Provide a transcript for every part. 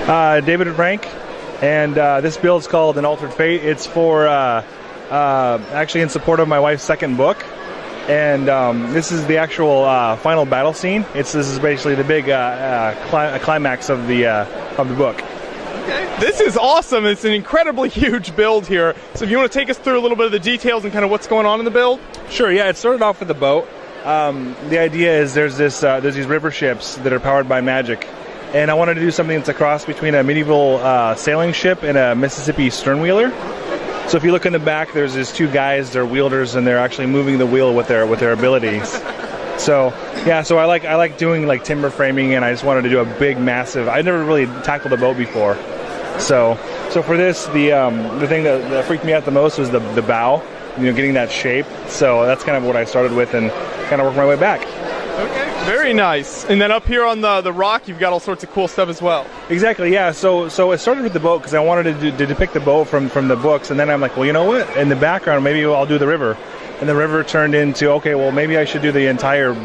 David and Frank, and this build is called An Altered Fate. It's for actually in support of my wife's second book, and this is the actual final battle scene. This is basically the big climax of the book. Okay. This is awesome. It's an incredibly huge build here. So if you want to take us through a little bit of the details and kind of what's going on in the build? Sure. Yeah, it started off with the boat. The idea is there's these river ships that are powered by magic. And I wanted to do something that's a cross between a medieval sailing ship and a Mississippi sternwheeler. So if you look in the back, there's these two guys, they're wielders, and they're actually moving the wheel with their abilities. So yeah, so I like doing like timber framing, and I just wanted to do a big, massive. I never really tackled a boat before, so for this, the thing that freaked me out the most was the bow, getting that shape. So that's kind of what I started with, and kind of worked my way back. Okay, very nice. And then up here on the rock, you've got all sorts of cool stuff as well. Exactly, yeah. So it started with the boat because I wanted to depict the boat from the books, and then I'm like, well, you know what? In the background, maybe I'll do the river. And the river turned into, okay, well, maybe I should do the entire,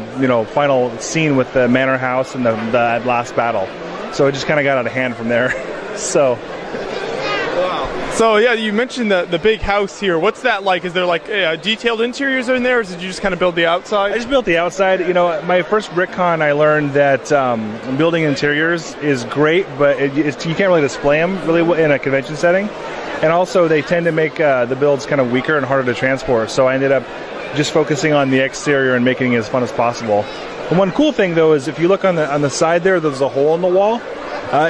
final scene with the manor house and the last battle. So it just kind of got out of hand from there. So. Wow. So yeah, you mentioned the big house here. What's that like? Is there like detailed interiors in there, or did you just kind of build the outside? I just built the outside. My first BrickCon, I learned that building interiors is great, but you can't really display them really in a convention setting. And also, they tend to make the builds kind of weaker and harder to transport. So I ended up just focusing on the exterior and making it as fun as possible. And one cool thing, though, is if you look on the side there's a hole in the wall.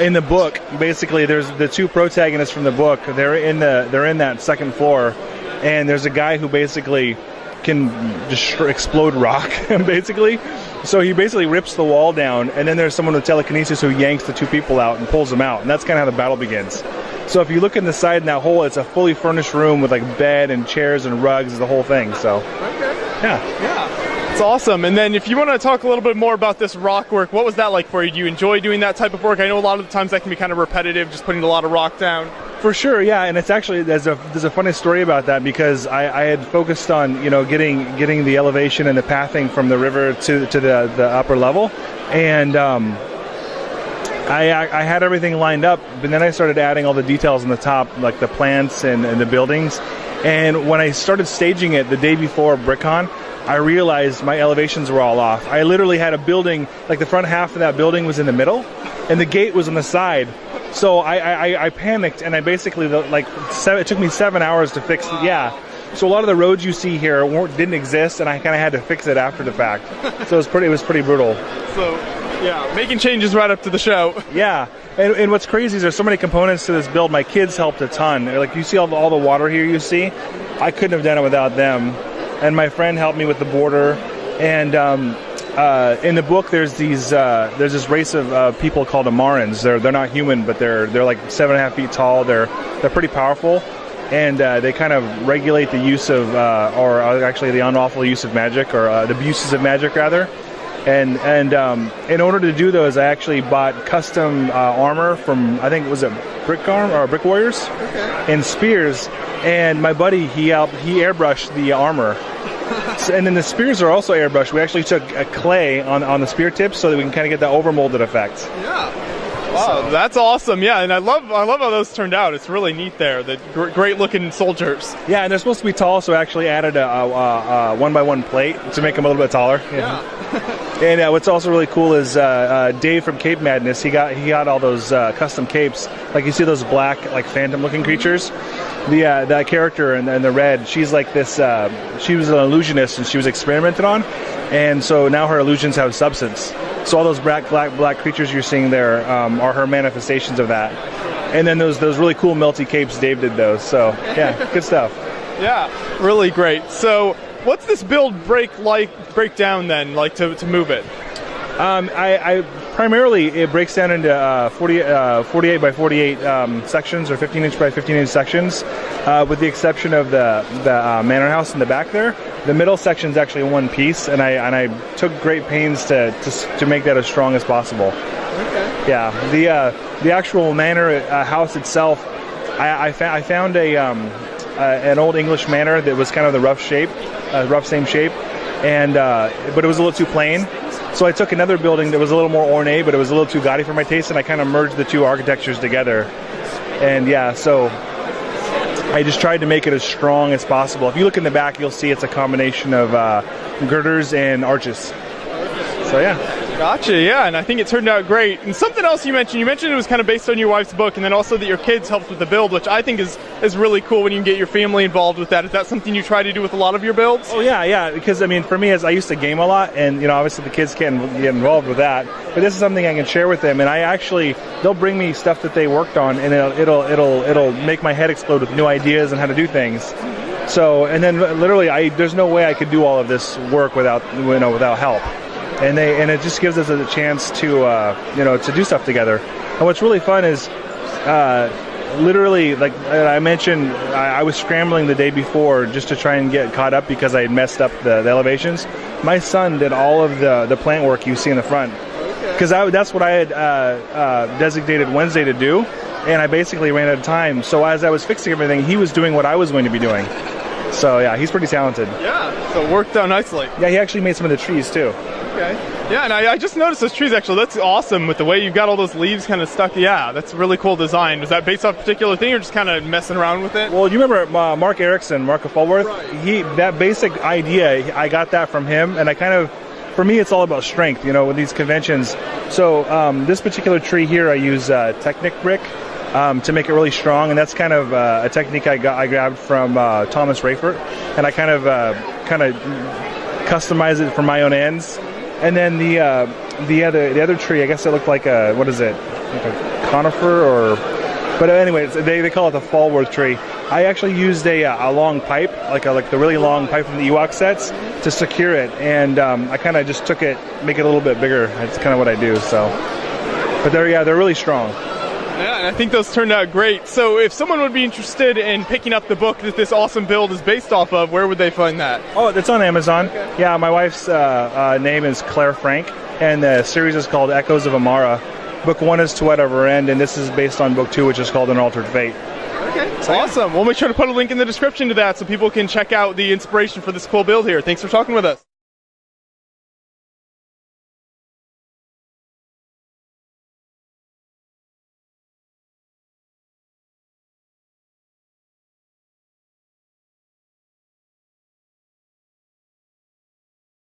In the book, basically, there's the two protagonists from the book. They're in that second floor, and there's a guy who basically can just explode rock, basically. So he basically rips the wall down, and then there's someone with telekinesis who yanks the two people out and pulls them out, and that's kind of how the battle begins. So if you look in the side in that hole, it's a fully furnished room with like bed and chairs and rugs, the whole thing. So, okay. Yeah. It's awesome. And then if you want to talk a little bit more about this rock work, what was that like for you? Do you enjoy doing that type of work? I know a lot of the times that can be kind of repetitive, just putting a lot of rock down. For sure, yeah. And it's actually, there's a funny story about that, because I had focused on, getting the elevation and the pathing from the river to the upper level. And I had everything lined up, but then I started adding all the details on the top, like the plants and the buildings. And when I started staging it the day before BrickCon, I realized my elevations were all off. I literally had a building, like the front half of that building was in the middle, and the gate was on the side. So I panicked, and I basically, it took me 7 hours to fix it. Yeah. So a lot of the roads you see here didn't exist, and I kind of had to fix it after the fact. So it was pretty brutal. So, yeah, making changes right up to the show. Yeah. And what's crazy is there's so many components to this build. My kids helped a ton. Like, you see all the water here you see? I couldn't have done it without them. And my friend helped me with the border. And in the book, there's this race of people called Imarans. They're not human, but they're like 7.5 feet tall. They're pretty powerful, and they kind of regulate the use of, or actually the unlawful use of magic, or the abuses of magic rather. And in order to do those, I actually bought custom armor from, I think, was it BrickCon or Brick Warriors? Okay. And spears. And my buddy, he airbrushed the armor. And then the spears are also airbrushed. We actually took a clay on the spear tips so that we can kind of get that overmolded effect. Yeah. Wow, so that's awesome. Yeah, and I love how those turned out. It's really neat there. The great looking soldiers. Yeah, and they're supposed to be tall, so I actually added a 1x1 plate to make them a little bit taller. Yeah. And what's also really cool is Dave from Cape Madness. He got all those custom capes. Like, you see those black, like, phantom-looking creatures. That character in the red, she's like this. She was an illusionist, and she was experimented on, and so now her illusions have substance. So all those black creatures you're seeing there are her manifestations of that. And then those really cool melty capes, Dave did those. So yeah, good stuff. Yeah, really great. So what's this build break down then, like to move it? I primarily, it breaks down into 48 by 48 sections, or 15-inch by 15-inch sections, with the exception of the manor house in the back there. The middle section is actually one piece, and I took great pains to make that as strong as possible. Okay. Yeah, the actual manor house itself, I found an old English manor that was kind of the rough same shape, and but it was a little too plain. So I took another building that was a little more ornate, but it was a little too gaudy for my taste, and I kind of merged the two architectures together. And yeah, so I just tried to make it as strong as possible. If you look in the back, you'll see it's a combination of girders and arches. So yeah. Gotcha, yeah, and I think it turned out great. And something else you mentioned it was kind of based on your wife's book, and then also that your kids helped with the build, which I think is really cool when you can get your family involved with that. Is that something you try to do with a lot of your builds? Oh yeah, because I mean, for me, as I used to game a lot, and you know, obviously the kids can't get involved with that, but this is something I can share with them, and they'll bring me stuff that they worked on, and it'll make my head explode with new ideas and how to do things. So, and then literally, there's no way I could do all of this work without help. And it just gives us a chance to to do stuff together. And what's really fun is literally, like I mentioned, I was scrambling the day before just to try and get caught up because I had messed up the elevations. My son did all of the plant work you see in the front, because that's what I had designated Wednesday to do, and I basically ran out of time. So as I was fixing everything, he was doing what I was going to be doing. So yeah, he's pretty talented. Yeah, so it worked out nicely. Yeah, he actually made some of the trees too. Okay. Yeah, and I just noticed those trees actually. That's awesome with the way you've got all those leaves kind of stuck. Yeah, that's a really cool design. Was that based off a particular thing or just kind of messing around with it? Well, you remember Mark Erickson, Mark of Fulworth? Right. That basic idea, I got that from him, and for me, it's all about strength, with these conventions. So this particular tree here, I use Technic brick to make it really strong, and that's kind of a technique I grabbed from Thomas Rayford, and I kind of customize it for my own ends. And then the other tree, I guess it looked like what is it? Like a conifer but anyway, they call it the Fulworth tree. I actually used a long pipe, like the really long pipe from the Ewok sets, to secure it, and I kind of just make it a little bit bigger. That's kind of what I do. So, but they're really strong. Yeah, and I think those turned out great. So if someone would be interested in picking up the book that this awesome build is based off of, where would they find that? Oh, it's on Amazon. Okay. Yeah, my wife's name is Claire Frank, and the series is called Echoes of Imara. Book 1 is To Whatever End, and this is based on book 2, which is called An Altered Fate. Okay, so awesome. We'll make sure to put a link in the description to that so people can check out the inspiration for this cool build here. Thanks for talking with us.